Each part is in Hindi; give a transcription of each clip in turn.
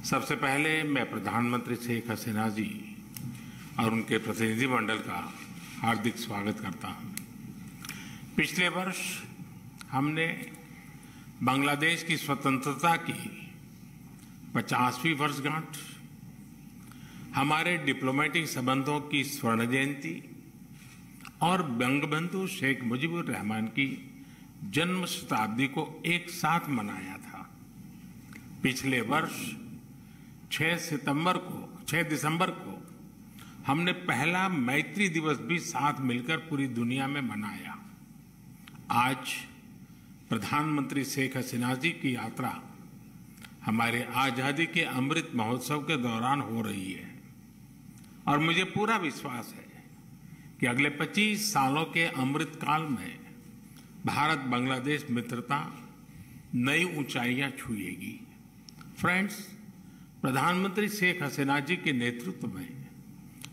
सबसे पहले मैं प्रधानमंत्री शेख हसीना जी और उनके प्रतिनिधिमंडल का हार्दिक स्वागत करता हूं। पिछले वर्ष हमने बांग्लादेश की स्वतंत्रता की 50वीं वर्षगांठ, हमारे डिप्लोमेटिक संबंधों की स्वर्ण जयंती और बंगबंधु शेख मुजीबुर रहमान की जन्म शताब्दी को एक साथ मनाया था। पिछले वर्ष 6 दिसंबर को हमने पहला मैत्री दिवस भी साथ मिलकर पूरी दुनिया में मनाया। आज प्रधानमंत्री शेख हसीना जी की यात्रा हमारे आजादी के अमृत महोत्सव के दौरान हो रही है और मुझे पूरा विश्वास है कि अगले 25 सालों के अमृत काल में भारत बांग्लादेश मित्रता नई ऊंचाइयां छुएगी। फ्रेंड्स, प्रधानमंत्री शेख हसीना जी के नेतृत्व में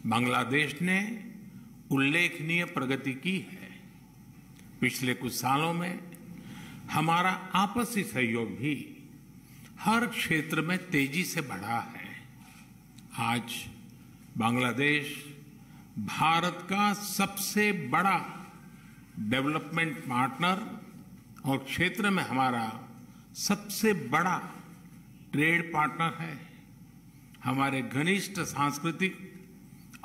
बांग्लादेश ने उल्लेखनीय प्रगति की है। पिछले कुछ सालों में हमारा आपसी सहयोग भी हर क्षेत्र में तेजी से बढ़ा है। आज बांग्लादेश भारत का सबसे बड़ा डेवलपमेंट पार्टनर और क्षेत्र में हमारा सबसे बड़ा ट्रेड पार्टनर है। हमारे घनिष्ठ सांस्कृतिक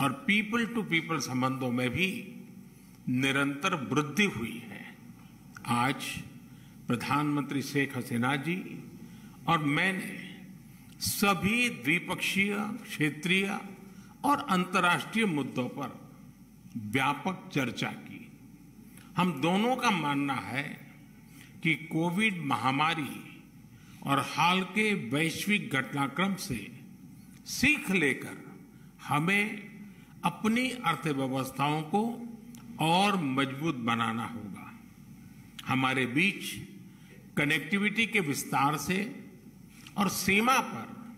और पीपल टू पीपल संबंधों में भी निरंतर वृद्धि हुई है। आज प्रधानमंत्री शेख हसीना जी और मैंने सभी द्विपक्षीय, क्षेत्रीय और अंतर्राष्ट्रीय मुद्दों पर व्यापक चर्चा की। हम दोनों का मानना है कि कोविड महामारी और हाल के वैश्विक घटनाक्रम से सीख लेकर हमें अपनी अर्थव्यवस्थाओं को और मजबूत बनाना होगा। हमारे बीच कनेक्टिविटी के विस्तार से और सीमा पर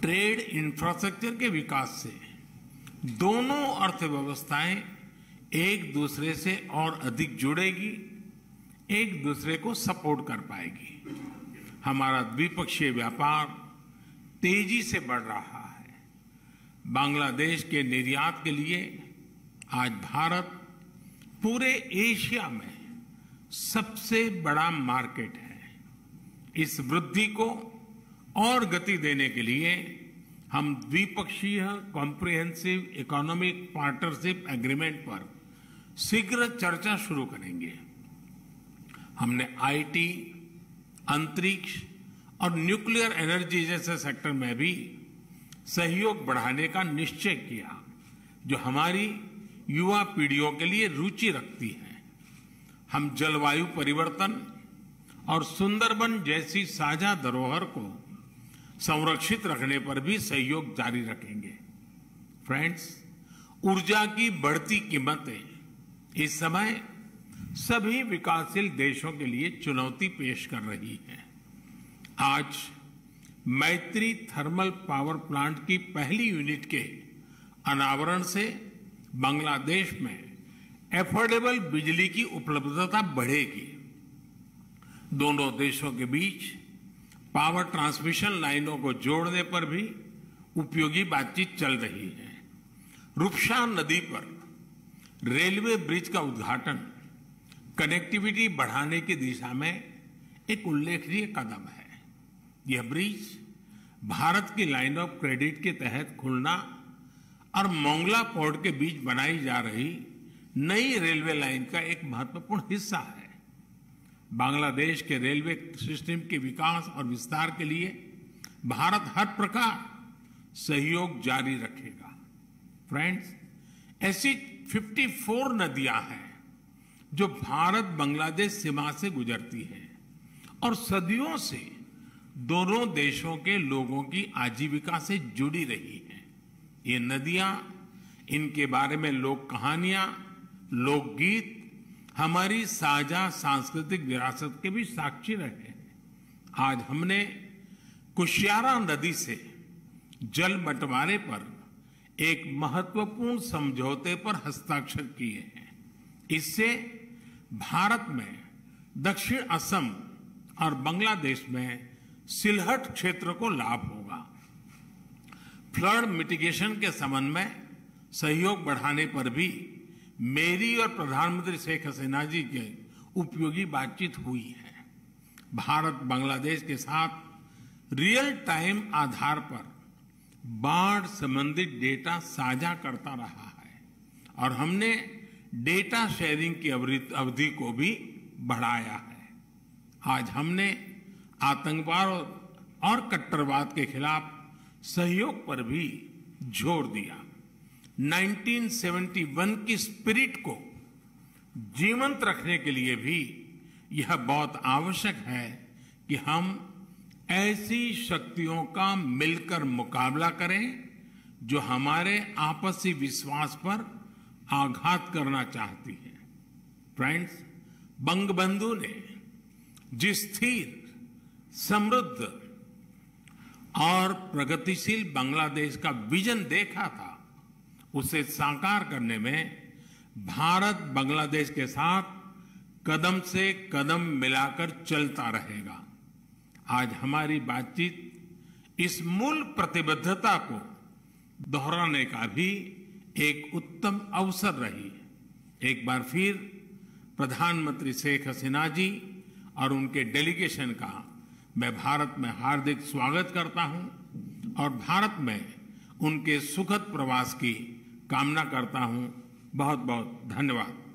ट्रेड इंफ्रास्ट्रक्चर के विकास से दोनों अर्थव्यवस्थाएं एक दूसरे से और अधिक जुड़ेगी, एक दूसरे को सपोर्ट कर पाएगी। हमारा द्विपक्षीय व्यापार तेजी से बढ़ रहा है। बांग्लादेश के निर्यात के लिए आज भारत पूरे एशिया में सबसे बड़ा मार्केट है। इस वृद्धि को और गति देने के लिए हम द्विपक्षीय कॉम्प्रिहेंसिव इकोनॉमिक पार्टनरशिप एग्रीमेंट पर शीघ्र चर्चा शुरू करेंगे। हमने आईटी, अंतरिक्ष और न्यूक्लियर एनर्जी जैसे सेक्टर में भी सहयोग बढ़ाने का निश्चय किया, जो हमारी युवा पीढ़ियों के लिए रुचि रखती है। हम जलवायु परिवर्तन और सुंदरबन जैसी साझा धरोहर को संरक्षित रखने पर भी सहयोग जारी रखेंगे। फ्रेंड्स, ऊर्जा की बढ़ती कीमतें इस समय सभी विकासशील देशों के लिए चुनौती पेश कर रही है। आज मैत्री थर्मल पावर प्लांट की पहली यूनिट के अनावरण से बांग्लादेश में एफोर्डेबल बिजली की उपलब्धता बढ़ेगी। दोनों देशों के बीच पावर ट्रांसमिशन लाइनों को जोड़ने पर भी उपयोगी बातचीत चल रही है। रूपसा नदी पर रेलवे ब्रिज का उद्घाटन कनेक्टिविटी बढ़ाने की दिशा में एक उल्लेखनीय कदम है। यह ब्रिज भारत की लाइन ऑफ क्रेडिट के तहत खुलना और मोंगला पोर्ट के बीच बनाई जा रही नई रेलवे लाइन का एक महत्वपूर्ण हिस्सा है। बांग्लादेश के रेलवे सिस्टम के विकास और विस्तार के लिए भारत हर प्रकार सहयोग जारी रखेगा। फ्रेंड्स, ऐसी 54 नदियां हैं जो भारत बांग्लादेश सीमा से गुजरती हैं और सदियों से दोनों देशों के लोगों की आजीविका से जुड़ी रही हैं। ये नदियां, इनके बारे में लोक कहानियां, लोकगीत हमारी साझा सांस्कृतिक विरासत के भी साक्षी रहे हैं। आज हमने कुशियारा नदी से जल बंटवारे पर एक महत्वपूर्ण समझौते पर हस्ताक्षर किए हैं। इससे भारत में दक्षिण असम और बांग्लादेश में सिलहट क्षेत्र को लाभ होगा। फ्लड मिटिगेशन के संबंध में सहयोग बढ़ाने पर भी मेरी और प्रधानमंत्री शेख हसीना जी की उपयोगी बातचीत हुई है। भारत बांग्लादेश के साथ रियल टाइम आधार पर बाढ़ संबंधित डेटा साझा करता रहा है और हमने डेटा शेयरिंग की अवधि को भी बढ़ाया है। आज हमने आतंकवाद और कट्टरवाद के खिलाफ सहयोग पर भी जोर दिया। 1971 की स्पिरिट को जीवंत रखने के लिए भी यह बहुत आवश्यक है कि हम ऐसी शक्तियों का मिलकर मुकाबला करें जो हमारे आपसी विश्वास पर आघात करना चाहती है। फ्रेंड्स, बंगबंधु ने जिस स्थिर, समृद्ध और प्रगतिशील बांग्लादेश का विजन देखा था, उसे साकार करने में भारत बांग्लादेश के साथ कदम से कदम मिलाकर चलता रहेगा। आज हमारी बातचीत इस मूल प्रतिबद्धता को दोहराने का भी एक उत्तम अवसर रही। एक बार फिर प्रधानमंत्री शेख हसीना जी और उनके डेलीगेशन का मैं भारत में हार्दिक स्वागत करता हूं और भारत में उनके सुखद प्रवास की कामना करता हूं। बहुत बहुत धन्यवाद।